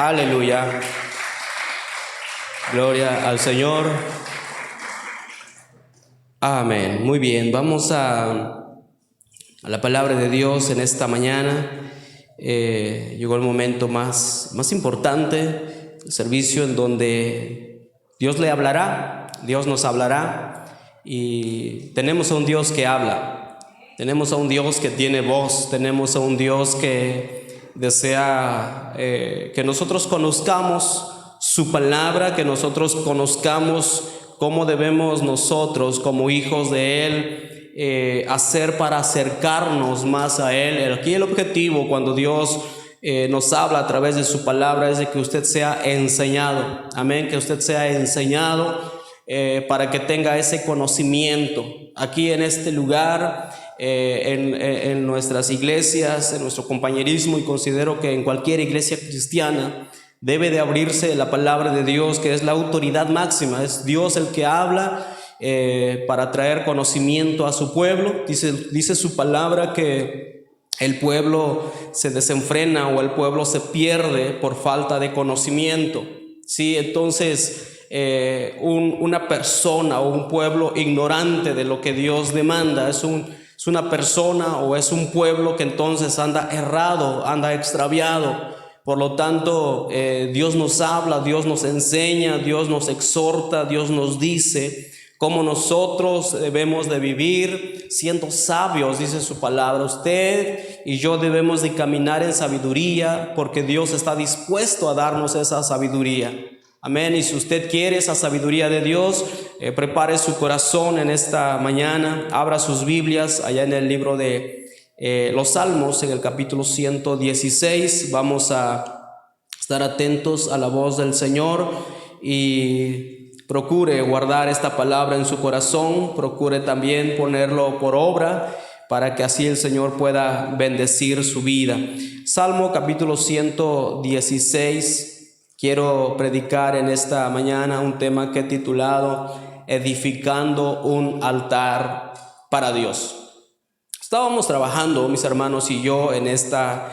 Aleluya. Gloria al Señor. Amén. Muy bien, vamos a la palabra de Dios en esta mañana. Llegó el momento más importante, el servicio en donde Dios le hablará, Dios nos hablará, y tenemos a un Dios que habla, tenemos a un Dios que tiene voz, tenemos a un Dios que desea que nosotros conozcamos su palabra, que nosotros conozcamos cómo debemos nosotros como hijos de Él hacer para acercarnos más a Él. Aquí el objetivo cuando Dios nos habla a través de su palabra es de que usted sea enseñado, amén, que usted sea enseñado para que tenga ese conocimiento. Aquí en este lugar, en nuestras iglesias, en nuestro compañerismo, y considero que en cualquier iglesia cristiana debe de abrirse la palabra de Dios, que es la autoridad máxima. Es Dios el que habla para traer conocimiento a su pueblo. Dice su palabra que el pueblo se desenfrena o el pueblo se pierde por falta de conocimiento. Sí, entonces una persona o un pueblo ignorante de lo que Dios demanda es una persona o es un pueblo que entonces anda errado, anda extraviado. Por lo tanto, Dios nos habla, Dios nos enseña, Dios nos exhorta, Dios nos dice cómo nosotros debemos de vivir siendo sabios, dice su palabra. Usted y yo debemos de caminar en sabiduría porque Dios está dispuesto a darnos esa sabiduría. Amén. Y si usted quiere esa sabiduría de Dios, prepare su corazón en esta mañana, abra sus Biblias allá en el libro de los Salmos, en el capítulo 116. Vamos a estar atentos a la voz del Señor y procure guardar esta palabra en su corazón, procure también ponerlo por obra para que así el Señor pueda bendecir su vida. Salmo capítulo 116. Quiero predicar en esta mañana un tema que he titulado Edificando un altar para Dios. Estábamos trabajando, mis hermanos y yo, en esta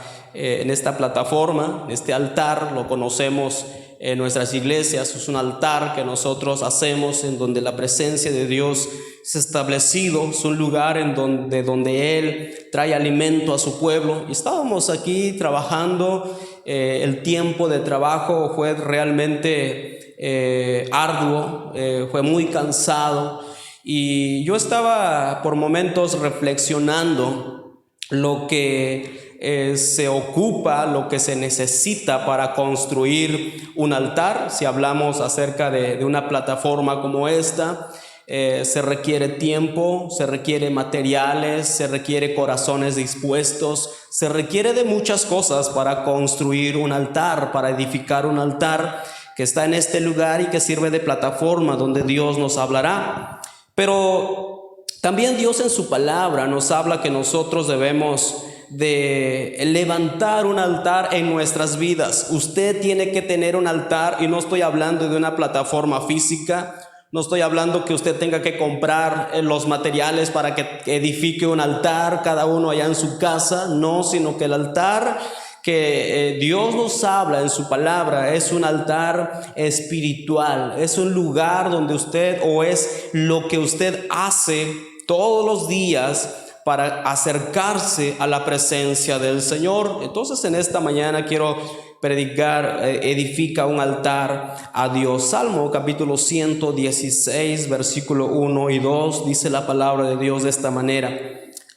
plataforma, este altar. Lo conocemos en nuestras iglesias. Es un altar que nosotros hacemos en donde la presencia de Dios es establecido. Es un lugar en donde Él trae alimento a su pueblo. Y estábamos aquí trabajando. El tiempo de trabajo fue realmente arduo, fue muy cansado. Y yo estaba por momentos reflexionando lo que se ocupa, lo que se necesita para construir un altar. Si hablamos acerca de una plataforma como esta, se requiere tiempo, se requiere materiales, se requiere corazones dispuestos, se requiere de muchas cosas para construir un altar, para edificar un altar que está en este lugar y que sirve de plataforma donde Dios nos hablará. Pero también Dios en su palabra nos habla que nosotros debemos de levantar un altar en nuestras vidas. Usted tiene que tener un altar, y no estoy hablando de una plataforma física, no estoy hablando que usted tenga que comprar los materiales para que edifique un altar cada uno allá en su casa, no, sino que el altar que Dios nos habla en su palabra es un altar espiritual, es un lugar donde usted, o es lo que usted hace todos los días para acercarse a la presencia del Señor. Entonces en esta mañana quiero predicar, edifica un altar a Dios. Salmo capítulo 116, versículo 1 y 2, dice la palabra de Dios de esta manera: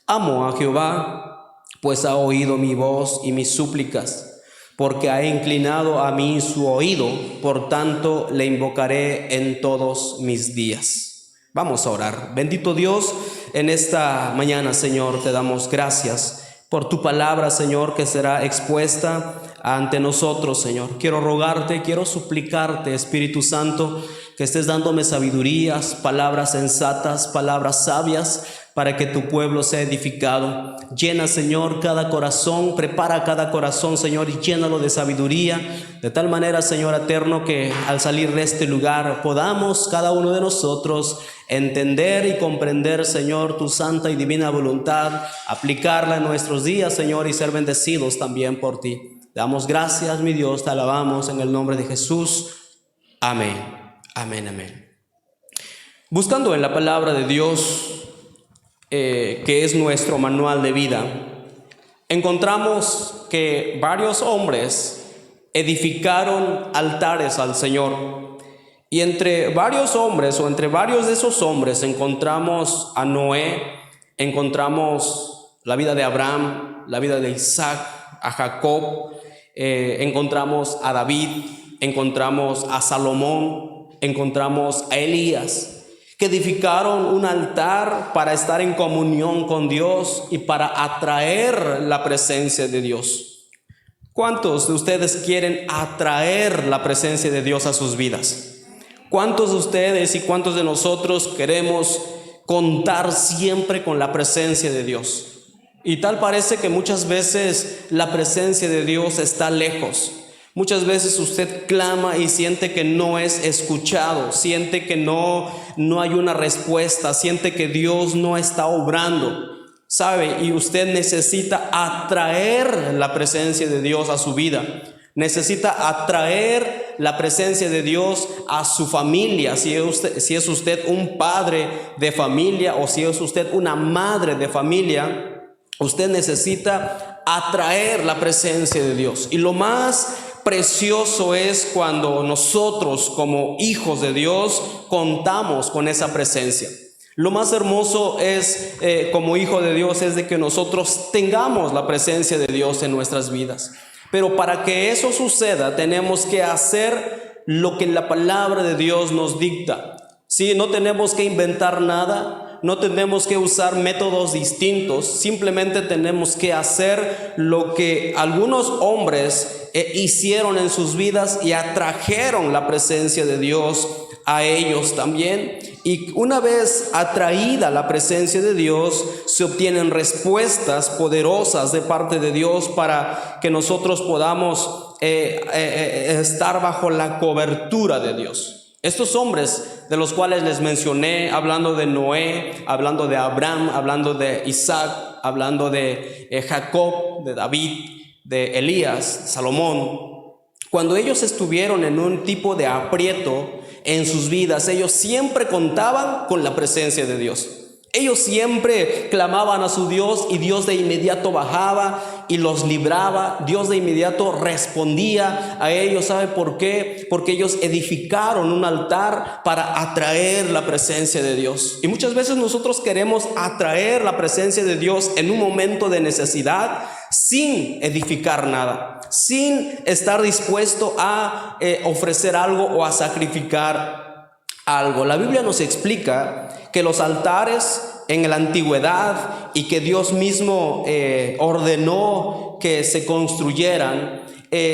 Amo a Jehová, pues ha oído mi voz y mis súplicas, porque ha inclinado a mí su oído, por tanto le invocaré en todos mis días. Vamos a orar. Bendito Dios, en esta mañana, Señor, te damos gracias por tu palabra, Señor, que será expuesta ante nosotros, Señor. Quiero rogarte, quiero suplicarte, Espíritu Santo, que estés dándome sabidurías, palabras sensatas, palabras sabias, para que tu pueblo sea edificado. Llena, Señor, cada corazón, prepara cada corazón, Señor, y llénalo de sabiduría, de tal manera, Señor eterno, que al salir de este lugar podamos cada uno de nosotros entender y comprender, Señor, tu santa y divina voluntad, aplicarla en nuestros días, Señor, y ser bendecidos también por ti. Te damos gracias, mi Dios, te alabamos en el nombre de Jesús. Amén, amén, amén. Buscando en la palabra de Dios, que es nuestro manual de vida, encontramos que varios hombres edificaron altares al Señor. Y entre varios hombres, o entre varios de esos hombres, encontramos a Noé, encontramos la vida de Abraham, la vida de Isaac, a Jacob, encontramos a David, encontramos a Salomón, encontramos a Elías, que edificaron un altar para estar en comunión con Dios y para atraer la presencia de Dios. ¿Cuántos de ustedes quieren atraer la presencia de Dios a sus vidas? ¿Cuántos de ustedes y cuántos de nosotros queremos contar siempre con la presencia de Dios? Y tal parece que muchas veces la presencia de Dios está lejos. Muchas veces usted clama y siente que no es escuchado, siente que no hay una respuesta, siente que Dios no está obrando, ¿sabe? Y usted necesita atraer la presencia de Dios a su vida. Necesita atraer la presencia de Dios a su familia. Si es usted un padre de familia o si es usted una madre de familia, usted necesita atraer la presencia de Dios. Y lo más precioso es cuando nosotros como hijos de Dios contamos con esa presencia. Lo más hermoso es como hijo de Dios es de que nosotros tengamos la presencia de Dios en nuestras vidas. Pero para que eso suceda tenemos que hacer lo que la palabra de Dios nos dicta. Sí, no tenemos que inventar nada, no tenemos que usar métodos distintos, simplemente tenemos que hacer lo que algunos hombres hicieron en sus vidas y atrajeron la presencia de Dios a ellos también. Y una vez atraída la presencia de Dios, se obtienen respuestas poderosas de parte de Dios para que nosotros podamos estar bajo la cobertura de Dios. Estos hombres de los cuales les mencioné, hablando de Noé, hablando de Abraham, hablando de Isaac, hablando de Jacob, de David, de Elías, Salomón, cuando ellos estuvieron en un tipo de aprieto en sus vidas, ellos siempre contaban con la presencia de Dios. Ellos siempre clamaban a su Dios y Dios de inmediato bajaba y los libraba. Dios de inmediato respondía a ellos. ¿Sabe por qué? Porque ellos edificaron un altar para atraer la presencia de Dios. Y muchas veces nosotros queremos atraer la presencia de Dios en un momento de necesidad sin edificar nada, sin estar dispuesto a ofrecer algo o a sacrificar algo. La Biblia nos explica que los altares en la antigüedad y que Dios mismo ordenó que se construyeran,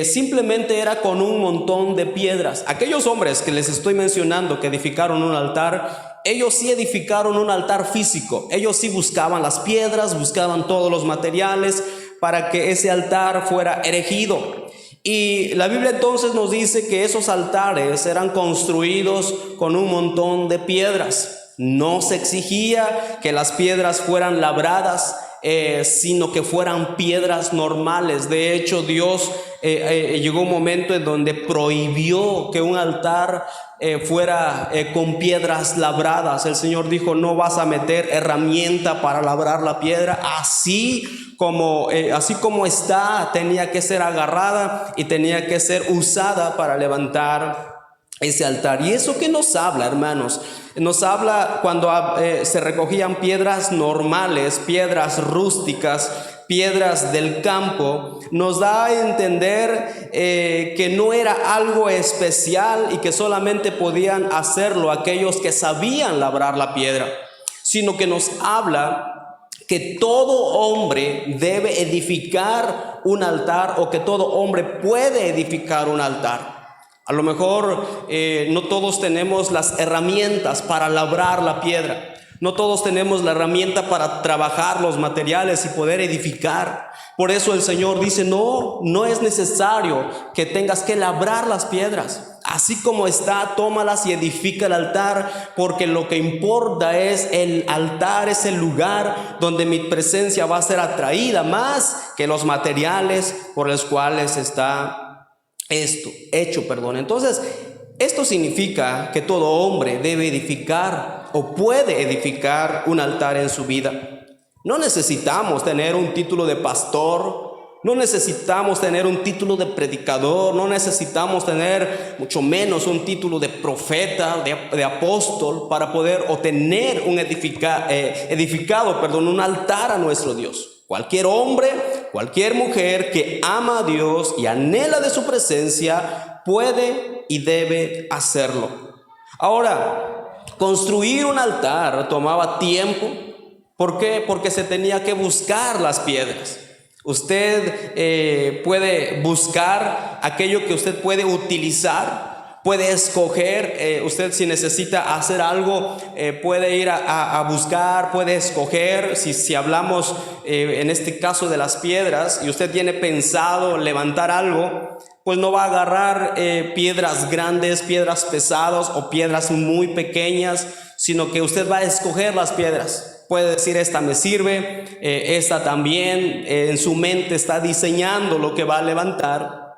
simplemente era con un montón de piedras. Aquellos hombres que les estoy mencionando que edificaron un altar, ellos sí edificaron un altar físico. Ellos sí buscaban las piedras, buscaban todos los materiales para que ese altar fuera erigido. Y la Biblia entonces nos dice que esos altares eran construidos con un montón de piedras. No se exigía que las piedras fueran labradas, sino que fueran piedras normales. De hecho, Dios llegó un momento en donde prohibió que un altar fuera con piedras labradas. El Señor dijo: no vas a meter herramienta para labrar la piedra, así como está, tenía que ser agarrada y tenía que ser usada para levantar ese altar. ¿Y eso qué nos habla, hermanos? Nos habla cuando se recogían piedras normales, piedras rústicas, piedras del campo. Nos da a entender que no era algo especial y que solamente podían hacerlo aquellos que sabían labrar la piedra, sino que nos habla que todo hombre debe edificar un altar, o que todo hombre puede edificar un altar. A lo mejor no todos tenemos las herramientas para labrar la piedra. No todos tenemos la herramienta para trabajar los materiales y poder edificar. Por eso el Señor dice: no es necesario que tengas que labrar las piedras. así como está, tómalas y edifica el altar, porque lo que importa es el altar, es el lugar donde mi presencia va a ser atraída más que los materiales por los cuales está esto hecho. Entonces, esto significa que todo hombre debe edificar o puede edificar un altar en su vida. No necesitamos tener un título de pastor, no necesitamos tener un título de predicador, no necesitamos tener mucho menos un título de profeta, de apóstol, para poder obtener un un altar a nuestro Dios. Cualquier hombre, cualquier mujer que ama a Dios y anhela de su presencia puede y debe hacerlo. Ahora, construir un altar tomaba tiempo. ¿Por qué? Porque se tenía que buscar las piedras. Usted puede buscar aquello que usted puede utilizar, puede escoger. Usted, si necesita hacer algo, puede ir a buscar, puede escoger. Si hablamos en este caso de las piedras y usted tiene pensado levantar algo, pues no va a agarrar piedras grandes, piedras pesadas o piedras muy pequeñas, sino que usted va a escoger las piedras. Puede decir, esta me sirve, esta también. En su mente está diseñando lo que va a levantar.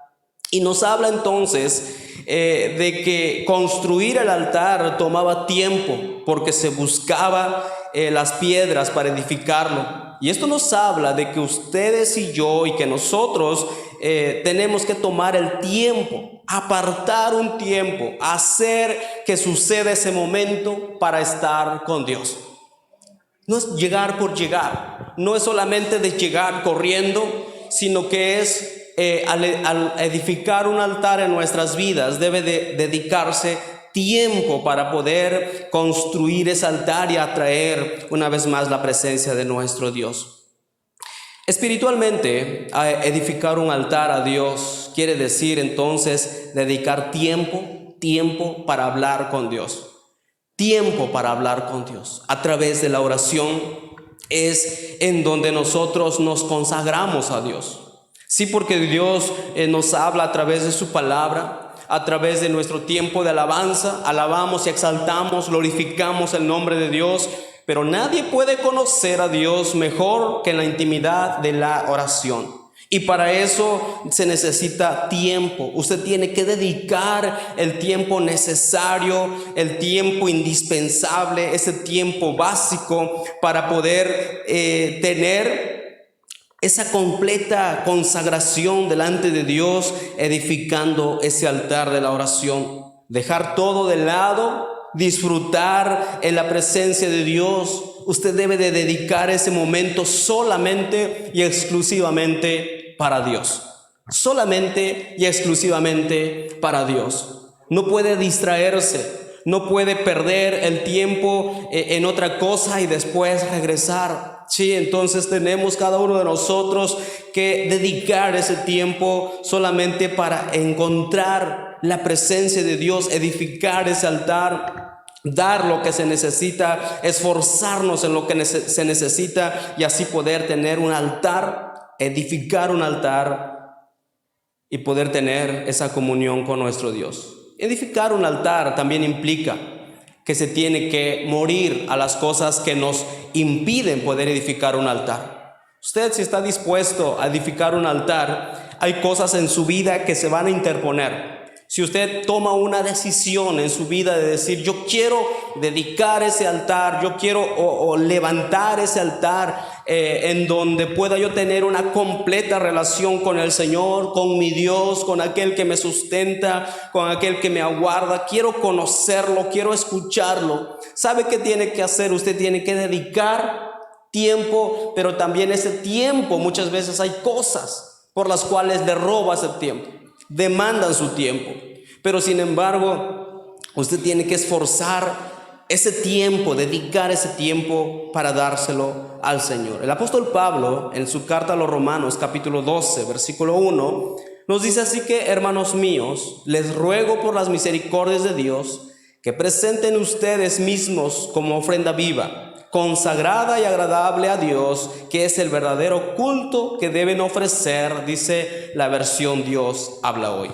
Y nos habla entonces de que construir el altar tomaba tiempo, porque se buscaba las piedras para edificarlo. Y esto nos habla de que ustedes y yo, y que nosotros tenemos que tomar el tiempo, apartar un tiempo, hacer que suceda ese momento para estar con Dios. No es llegar por llegar, no es solamente de llegar corriendo, sino que es al edificar un altar en nuestras vidas, debe de dedicarse tiempo para poder construir ese altar y atraer una vez más la presencia de nuestro Dios. Espiritualmente, edificar un altar a Dios quiere decir entonces dedicar tiempo para hablar con Dios. Tiempo para hablar con Dios. A través de la oración es en donde nosotros nos consagramos a Dios. Sí, porque Dios nos habla a través de su palabra, a través de nuestro tiempo de alabanza. Alabamos y exaltamos, glorificamos el nombre de Dios. Pero nadie puede conocer a Dios mejor que en la intimidad de la oración. Y para eso se necesita tiempo. Usted tiene que dedicar el tiempo necesario, el tiempo indispensable, ese tiempo básico para poder tener esa completa consagración delante de Dios, edificando ese altar de la oración. Dejar todo de lado, disfrutar en la presencia de Dios. Usted debe de dedicar ese momento solamente y exclusivamente para Dios. Solamente y exclusivamente para Dios. No puede distraerse, no puede perder el tiempo en otra cosa y después regresar. Sí, entonces tenemos cada uno de nosotros que dedicar ese tiempo solamente para encontrar la presencia de Dios, edificar ese altar, dar lo que se necesita, esforzarnos en lo que se necesita y así poder tener un altar, edificar un altar y poder tener esa comunión con nuestro Dios. Edificar un altar también implica que se tiene que morir a las cosas que nos impiden poder edificar un altar. Usted, si está dispuesto a edificar un altar, hay cosas en su vida que se van a interponer. Si usted toma una decisión en su vida de decir, yo quiero dedicar ese altar, yo quiero o levantar ese altar en donde pueda yo tener una completa relación con el Señor, con mi Dios, con aquel que me sustenta, con aquel que me aguarda, quiero conocerlo, quiero escucharlo. ¿Sabe qué tiene que hacer? Usted tiene que dedicar tiempo, pero también ese tiempo, muchas veces hay cosas por las cuales le roba ese tiempo. Demandan su tiempo, pero sin embargo usted tiene que esforzar ese tiempo, dedicar ese tiempo para dárselo al Señor. El apóstol Pablo, en su carta a los Romanos capítulo 12 versículo 1, nos dice así que, hermanos míos, les ruego por las misericordias de Dios que presenten ustedes mismos como ofrenda viva, consagrada y agradable a Dios, que es el verdadero culto que deben ofrecer, dice la versión Dios habla hoy.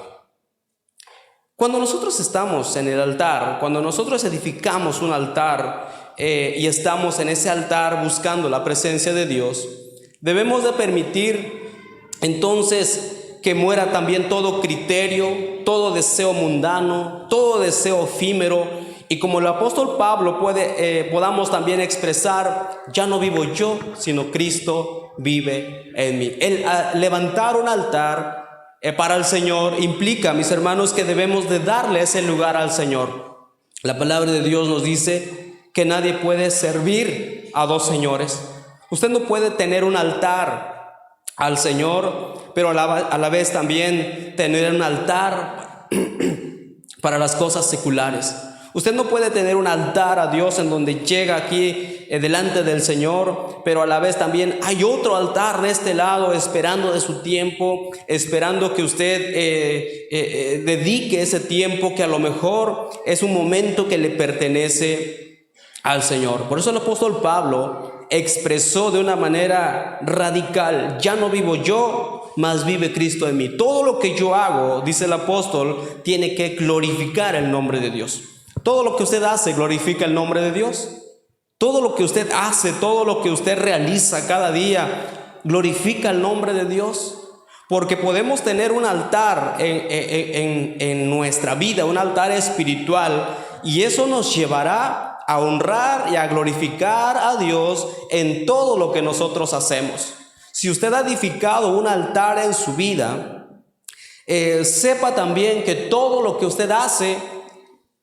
Cuando nosotros estamos en el altar, cuando nosotros edificamos un altar y estamos en ese altar buscando la presencia de Dios, debemos de permitir entonces que muera también todo criterio, todo deseo mundano, todo deseo efímero. Y como el apóstol Pablo podamos también expresar, ya no vivo yo, sino Cristo vive en mí. El levantar un altar para el Señor implica, mis hermanos, que debemos de darle ese lugar al Señor. La palabra de Dios nos dice que nadie puede servir a dos señores. Usted no puede tener un altar al Señor, pero a la vez también tener un altar para las cosas seculares. Usted no puede tener un altar a Dios en donde llega aquí delante del Señor, pero a la vez también hay otro altar de este lado esperando de su tiempo, esperando que usted dedique ese tiempo que a lo mejor es un momento que le pertenece al Señor. Por eso el apóstol Pablo expresó de una manera radical: ya no vivo yo, mas vive Cristo en mí. Todo lo que yo hago, dice el apóstol, tiene que glorificar el nombre de Dios. Todo lo que usted hace glorifica el nombre de Dios. Todo lo que usted hace, todo lo que usted realiza cada día glorifica el nombre de Dios. Porque podemos tener un altar en nuestra vida, un altar espiritual, y eso nos llevará a honrar y a glorificar a Dios en todo lo que nosotros hacemos. Si usted ha edificado un altar en su vida, sepa también que todo lo que usted hace,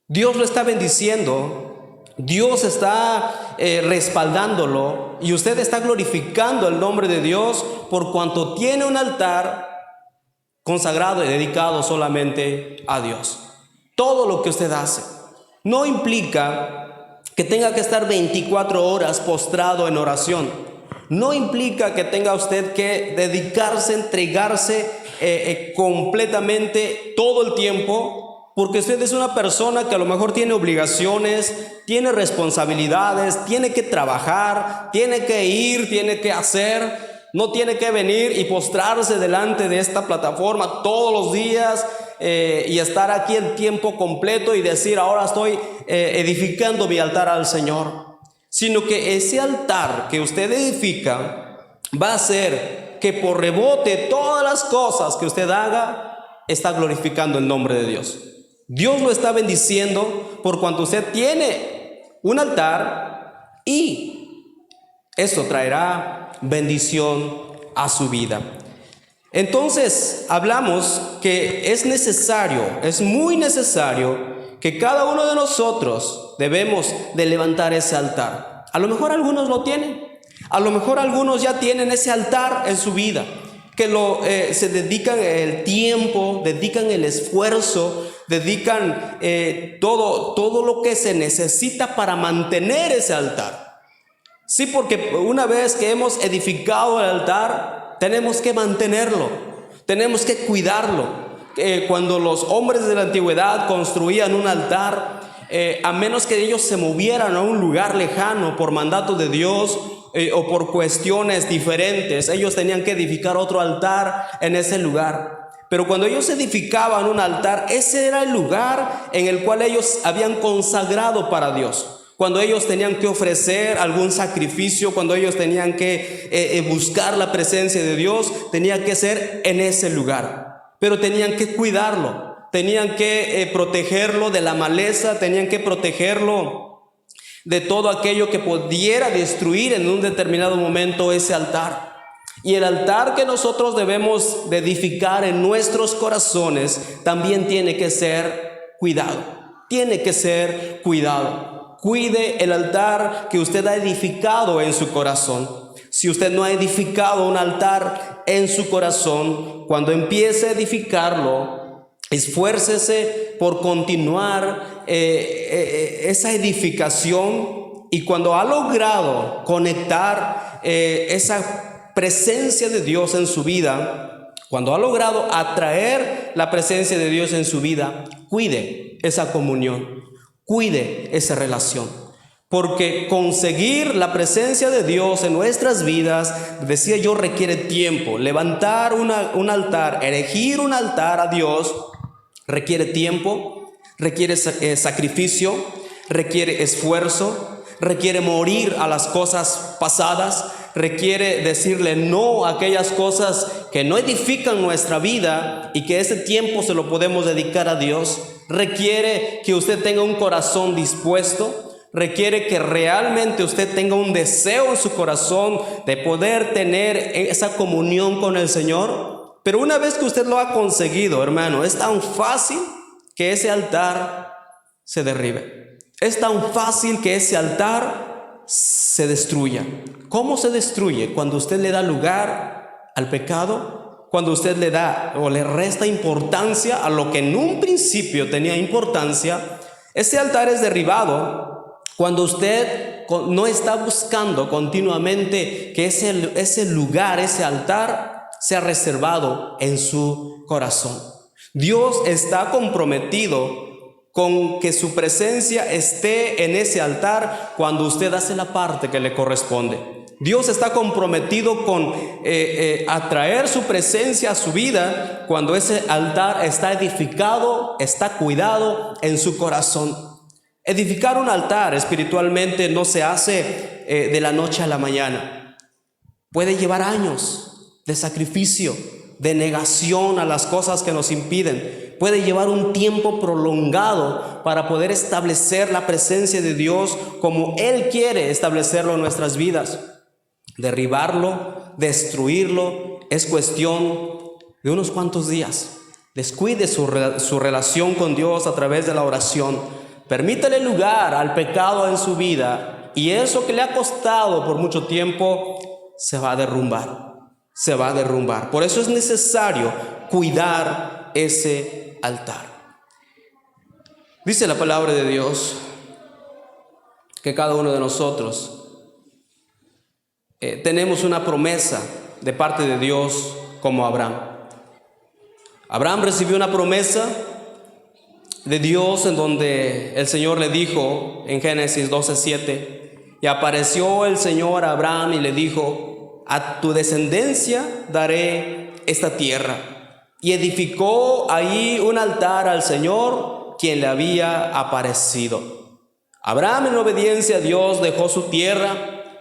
Dios lo está bendiciendo, Dios está respaldándolo, y usted está glorificando el nombre de Dios por cuanto tiene un altar consagrado y dedicado solamente a Dios. Todo lo que usted hace no implica que tenga que estar 24 horas postrado en oración. No implica que tenga usted que dedicarse, entregarse completamente todo el tiempo, porque usted es una persona que a lo mejor tiene obligaciones, tiene responsabilidades, tiene que trabajar, tiene que ir, tiene que hacer. No tiene que venir y postrarse delante de esta plataforma todos los días y estar aquí el tiempo completo y decir: ahora estoy edificando mi altar al Señor. Sino que ese altar que usted edifica va a hacer que por rebote todas las cosas que usted haga está glorificando el nombre de Dios. Dios lo está bendiciendo por cuanto usted tiene un altar, y eso traerá bendición a su vida. Entonces hablamos que es necesario, es muy necesario que cada uno de nosotros debemos de levantar ese altar. A lo mejor algunos lo tienen, a lo mejor algunos ya tienen ese altar en su vida, que se dedican el tiempo, dedican el esfuerzo, dedican todo lo que se necesita para mantener ese altar. Sí, porque una vez que hemos edificado el altar, tenemos que mantenerlo, tenemos que cuidarlo. Cuando los hombres de la antigüedad construían un altar, a menos que ellos se movieran a un lugar lejano por mandato de Dios o por cuestiones diferentes, ellos tenían que edificar otro altar en ese lugar. Pero cuando ellos edificaban un altar, ese era el lugar en el cual ellos habían consagrado para Dios. Cuando ellos tenían que ofrecer algún sacrificio, cuando ellos tenían que buscar la presencia de Dios, tenía que ser en ese lugar. Pero tenían que cuidarlo, tenían que protegerlo de la maleza, tenían que protegerlo de todo aquello que pudiera destruir en un determinado momento ese altar. Y el altar que nosotros debemos de edificar en nuestros corazones también tiene que ser cuidado, tiene que ser cuidado. Cuide el altar que usted ha edificado en su corazón. Si usted no ha edificado un altar en su corazón, cuando empiece a edificarlo, esfuércese por continuar esa edificación, y cuando ha logrado conectar esa presencia de Dios en su vida, cuando ha logrado atraer la presencia de Dios en su vida, cuide esa comunión, cuide esa relación. Porque conseguir la presencia de Dios en nuestras vidas, decía yo, requiere tiempo. Levantar un altar, erigir un altar a Dios, requiere tiempo, requiere sacrificio, requiere esfuerzo, requiere morir a las cosas pasadas, requiere decirle no a aquellas cosas que no edifican nuestra vida y que ese tiempo se lo podemos dedicar a Dios. Requiere que usted tenga un corazón dispuesto, requiere que realmente usted tenga un deseo en su corazón de poder tener esa comunión con el Señor. Pero una vez que usted lo ha conseguido, hermano, es tan fácil que ese altar se derribe. Es tan fácil que ese altar se destruya. ¿Cómo se destruye? Cuando usted le da lugar al pecado, cuando usted le da o le resta importancia a lo que en un principio tenía importancia. Ese altar es derribado cuando usted no está buscando continuamente que ese lugar, ese altar sea reservado en su corazón. Dios está comprometido con que su presencia esté en ese altar cuando usted hace la parte que le corresponde. Dios está comprometido con atraer su presencia a su vida cuando ese altar está edificado, está cuidado en su corazón. Edificar un altar espiritualmente no se hace de la noche a la mañana. Puede llevar años de sacrificio, de negación a las cosas que nos impiden. Puede llevar un tiempo prolongado para poder establecer la presencia de Dios como Él quiere establecerlo en nuestras vidas. Derribarlo, destruirlo, es cuestión de unos cuantos días. Descuide su relación con Dios a través de la oración. Permítale lugar al pecado en su vida y eso que le ha costado por mucho tiempo se va a derrumbar. Se va a derrumbar. Por eso es necesario cuidar ese altar. Dice la palabra de Dios que cada uno de nosotros tenemos una promesa de parte de Dios como Abraham. Abraham recibió una promesa de Dios en donde el Señor le dijo en Génesis 12:7, y apareció el Señor a Abraham y le dijo: a tu descendencia daré esta tierra. Y edificó ahí un altar al Señor, quien le había aparecido. Abraham, en obediencia a Dios, dejó su tierra,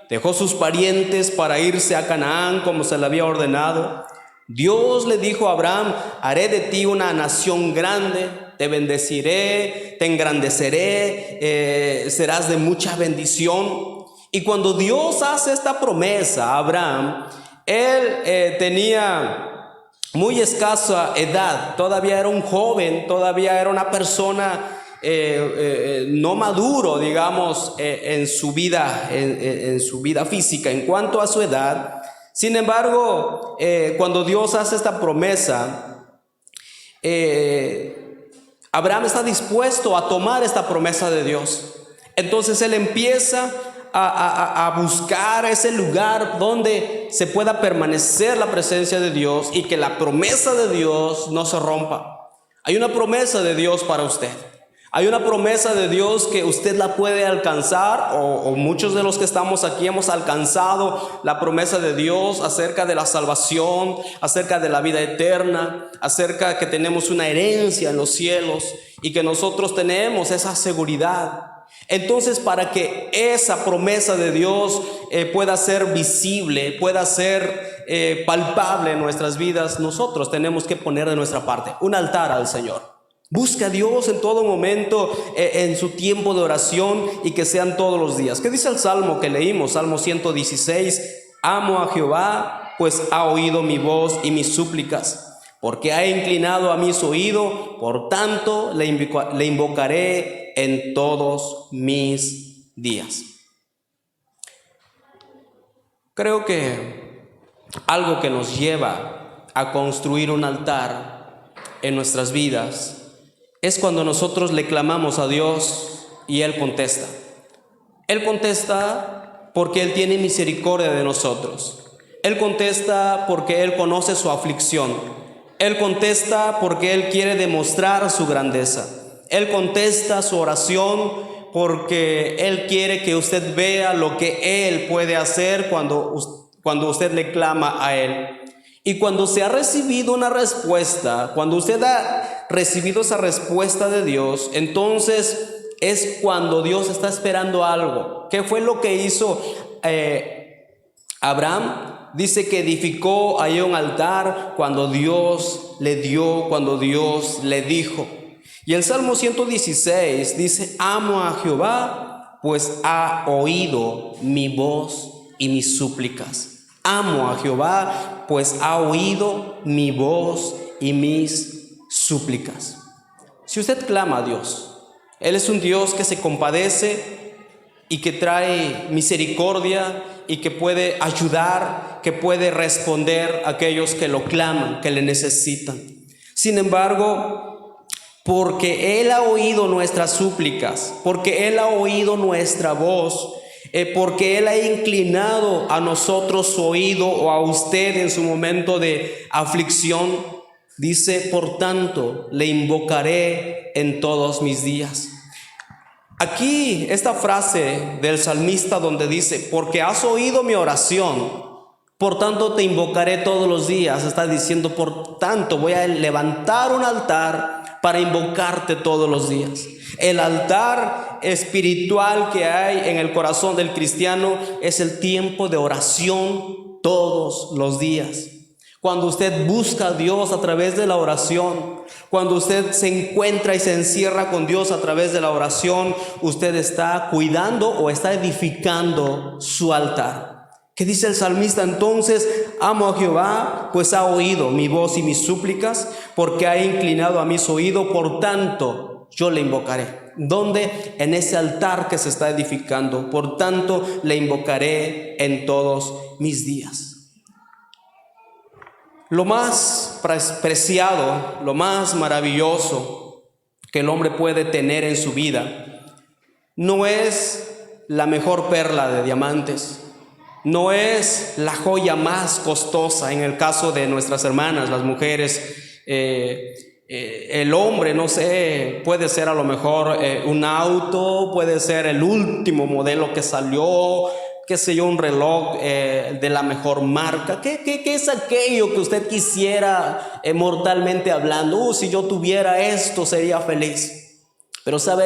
dejó sus parientes para irse a Canaán como se le había ordenado. Dios le dijo a Abraham: haré de ti una nación grande, te bendeciré, te engrandeceré, serás de mucha bendición. Y cuando Dios hace esta promesa a Abraham, él tenía muy escasa edad, todavía era un joven, todavía era una persona no maduro, digamos, en su vida física en cuanto a su edad. Sin embargo, cuando Dios hace esta promesa, Abraham está dispuesto a tomar esta promesa de Dios. Entonces él empieza a buscar ese lugar donde se pueda permanecer la presencia de Dios y que la promesa de Dios no se rompa. Hay una promesa de Dios para usted. Hay una promesa de Dios que usted la puede alcanzar, o muchos de los que estamos aquí hemos alcanzado la promesa de Dios acerca de la salvación, acerca de la vida eterna, acerca de que tenemos una herencia en los cielos y que nosotros tenemos esa seguridad. Entonces, para que esa promesa de Dios pueda ser visible, pueda ser palpable en nuestras vidas, nosotros tenemos que poner de nuestra parte un altar al Señor. Busca a Dios en todo momento, en su tiempo de oración, y que sean todos los días. ¿Qué dice el Salmo que leímos? Salmo 116. Amo a Jehová, pues ha oído mi voz y mis súplicas, porque ha inclinado a mí su oído, por tanto le invocaré en todos mis días. Creo que algo que nos lleva a construir un altar en nuestras vidas es cuando nosotros le clamamos a Dios y Él contesta. Él contesta porque Él tiene misericordia de nosotros. Él contesta porque Él conoce su aflicción. Él contesta porque Él quiere demostrar su grandeza. Él contesta su oración porque Él quiere que usted vea lo que Él puede hacer cuando usted le clama a Él. Y cuando se ha recibido una respuesta, cuando usted ha recibido esa respuesta de Dios, entonces es cuando Dios está esperando algo. ¿Qué fue lo que hizo Abraham? Dice que edificó ahí un altar cuando Dios le dio, cuando Dios le dijo. Y el Salmo 116 dice: amo a Jehová, pues ha oído mi voz y mis súplicas. Amo a Jehová, pues ha oído mi voz y mis súplicas. Si usted clama a Dios, Él es un Dios que se compadece y que trae misericordia y que puede ayudar, que puede responder a aquellos que lo claman, que le necesitan. Sin embargo, porque Él ha oído nuestras súplicas, porque Él ha oído nuestra voz, porque Él ha inclinado a nosotros su oído, o a usted en su momento de aflicción, dice: por tanto, le invocaré en todos mis días. Aquí esta frase del salmista donde dice: porque has oído mi oración, por tanto te invocaré todos los días, está diciendo: por tanto voy a levantar un altar para invocarte todos los días. El altar espiritual que hay en el corazón del cristiano es el tiempo de oración todos los días. Cuando usted busca a Dios a través de la oración, cuando usted se encuentra y se encierra con Dios a través de la oración, usted está cuidando o está edificando su altar. ¿Qué dice el salmista entonces? Amo a Jehová, pues ha oído mi voz y mis súplicas, porque ha inclinado a mí su oído, por tanto yo le invocaré. ¿Dónde? En ese altar que se está edificando. Por tanto le invocaré en todos mis días. Lo más preciado, lo más maravilloso que el hombre puede tener en su vida no es la mejor perla de diamantes, no es la joya más costosa en el caso de nuestras hermanas, las mujeres. El hombre, no sé, puede ser a lo mejor un auto, puede ser el último modelo que salió, qué sé yo, un reloj de la mejor marca. ¿Qué es aquello que usted quisiera mortalmente hablando? Si yo tuviera esto sería feliz. Pero ¿sabe?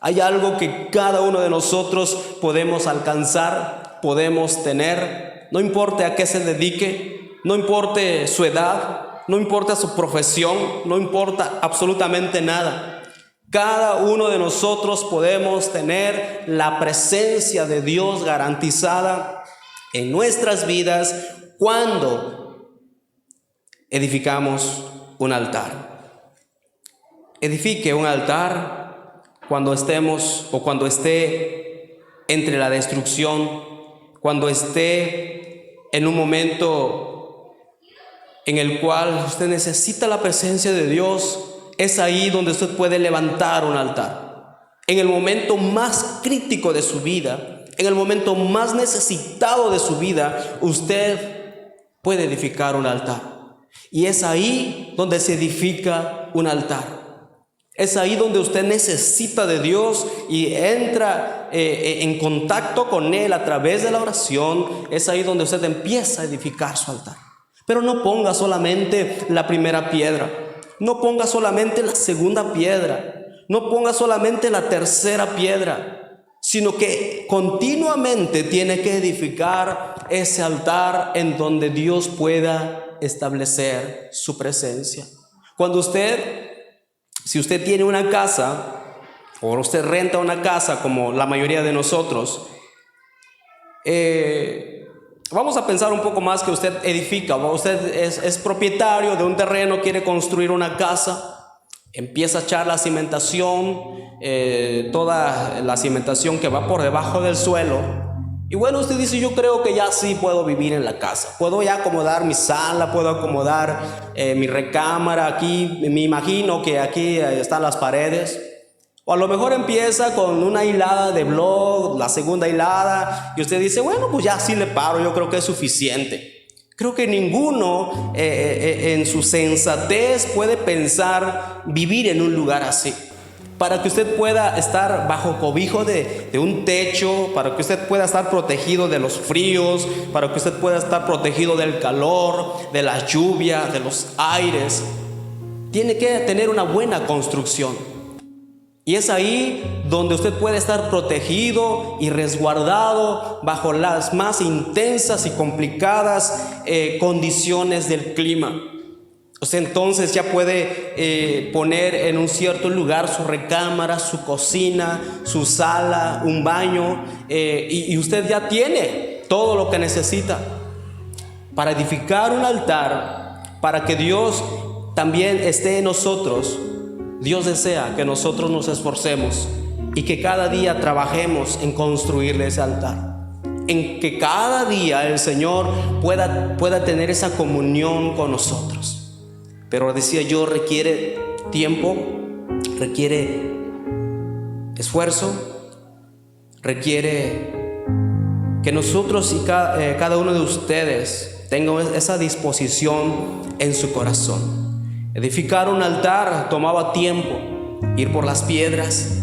Hay algo que cada uno de nosotros podemos alcanzar, podemos tener, no importa a qué se dedique, no importa su edad, no importa su profesión, no importa absolutamente nada. Cada uno de nosotros podemos tener la presencia de Dios garantizada en nuestras vidas cuando edificamos un altar. Edifique un altar cuando estemos o cuando esté entre la destrucción, cuando esté en un momento en el cual usted necesita la presencia de Dios. Es ahí donde usted puede levantar un altar. En el momento más crítico de su vida, en el momento más necesitado de su vida, usted puede edificar un altar. Y es ahí donde se edifica un altar. Es ahí donde usted necesita de Dios y entra en contacto con Él a través de la oración. Es ahí donde usted empieza a edificar su altar. Pero no ponga solamente la primera piedra, no ponga solamente la segunda piedra, no ponga solamente la tercera piedra, sino que continuamente tiene que edificar ese altar en donde Dios pueda establecer su presencia. Si usted tiene una casa o usted renta una casa como la mayoría de nosotros, vamos a pensar un poco más que usted edifica. Usted es propietario de un terreno, quiere construir una casa, empieza a echar la cimentación, toda la cimentación que va por debajo del suelo. Y bueno, usted dice: yo creo que ya sí puedo vivir en la casa, puedo ya acomodar mi sala, puedo acomodar mi recámara aquí, me imagino que aquí están las paredes. O a lo mejor empieza con una hilada de bloc, la segunda hilada, y usted dice: bueno, pues ya sí le paro, yo creo que es suficiente. Creo que ninguno en su sensatez puede pensar vivir en un lugar así. para que usted pueda estar bajo cobijo de un techo, para que usted pueda estar protegido de los fríos, para que usted pueda estar protegido del calor, de la lluvia, de los aires. Tiene que tener una buena construcción. Y es ahí donde usted puede estar protegido y resguardado bajo las más intensas y complicadas condiciones del clima. Usted entonces ya puede poner en un cierto lugar su recámara, su cocina, su sala, un baño, y usted ya tiene todo lo que necesita para edificar un altar, para que Dios también esté en nosotros. Dios desea que nosotros nos esforcemos y que cada día trabajemos en construirle ese altar, en que cada día el Señor pueda tener esa comunión con nosotros. Pero decía yo, requiere tiempo, requiere esfuerzo, requiere que nosotros y cada uno de ustedes tengan esa disposición en su corazón. Edificar un altar tomaba tiempo, ir por las piedras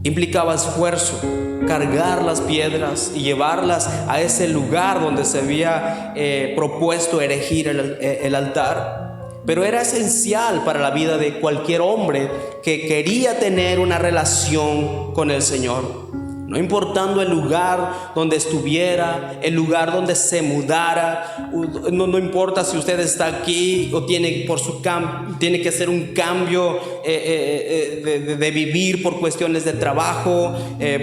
implicaba esfuerzo, cargar las piedras y llevarlas a ese lugar donde se había propuesto erigir el altar. Pero era esencial para la vida de cualquier hombre que quería tener una relación con el Señor. No importando el lugar donde estuviera, el lugar donde se mudara, no importa si usted está aquí o tiene que hacer un cambio de vivir por cuestiones de trabajo,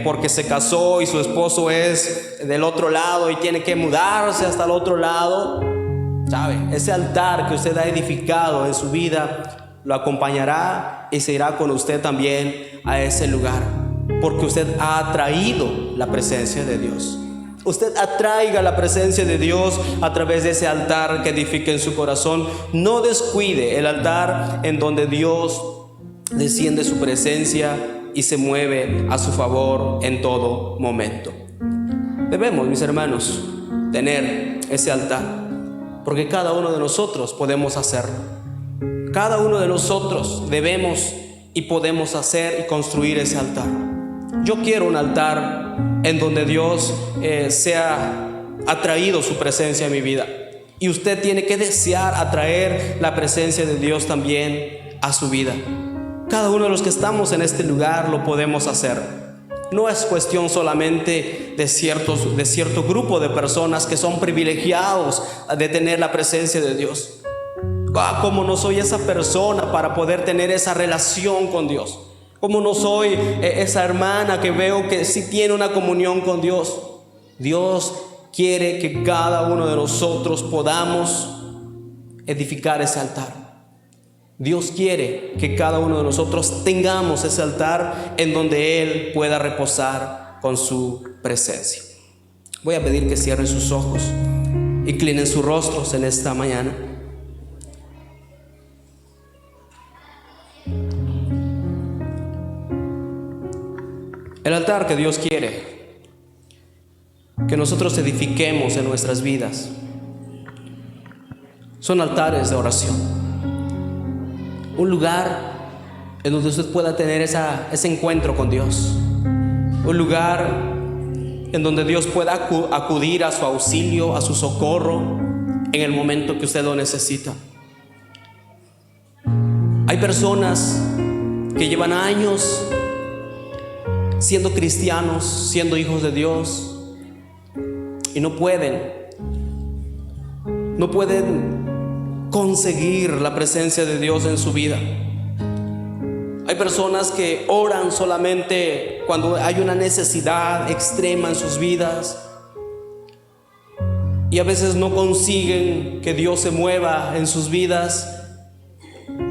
porque se casó y su esposo es del otro lado y tiene que mudarse hasta el otro lado. ¿Sabe? Ese altar que usted ha edificado en su vida lo acompañará y se irá con usted también a ese lugar, porque usted ha atraído la presencia de Dios. Usted atraiga la presencia de Dios a través de ese altar que edifica en su corazón. No descuide el altar en donde Dios desciende su presencia y se mueve a su favor en todo momento. Debemos, mis hermanos, tener ese altar, porque cada uno de nosotros podemos hacerlo. Cada uno de nosotros debemos y podemos hacer y construir ese altar. Yo quiero un altar en donde Dios sea atraído su presencia en mi vida. Y usted tiene que desear atraer la presencia de Dios también a su vida. Cada uno de los que estamos en este lugar lo podemos hacer. No es cuestión solamente de cierto grupo de personas que son privilegiados de tener la presencia de Dios. Como no soy esa persona para poder tener esa relación con Dios. Como no soy esa hermana que veo que sí tiene una comunión con Dios. Dios quiere que cada uno de nosotros podamos edificar ese altar. Dios quiere que cada uno de nosotros tengamos ese altar en donde Él pueda reposar con su presencia. Voy a pedir que cierren sus ojos, inclinen sus rostros en esta mañana. El altar que Dios quiere que nosotros edifiquemos en nuestras vidas son altares de oración. Un lugar en donde usted pueda tener ese encuentro con Dios. Un lugar en donde Dios pueda acudir a su auxilio, a su socorro en el momento que usted lo necesita. Hay personas que llevan años siendo cristianos, siendo hijos de Dios, y no pueden conseguir la presencia de Dios en su vida. Hay personas que oran solamente cuando hay una necesidad extrema en sus vidas, y a veces no consiguen que Dios se mueva en sus vidas.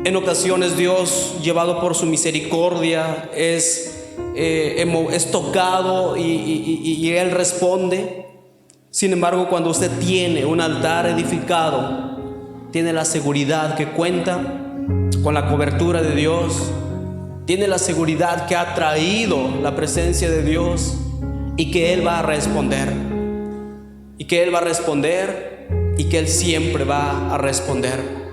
En ocasiones Dios, llevado por su misericordia, es tocado y Él responde. Sin embargo, cuando usted tiene un altar edificado, tiene la seguridad que cuenta con la cobertura de Dios, tiene la seguridad que ha traído la presencia de Dios y que Él va a responder, y que Él siempre va a responder.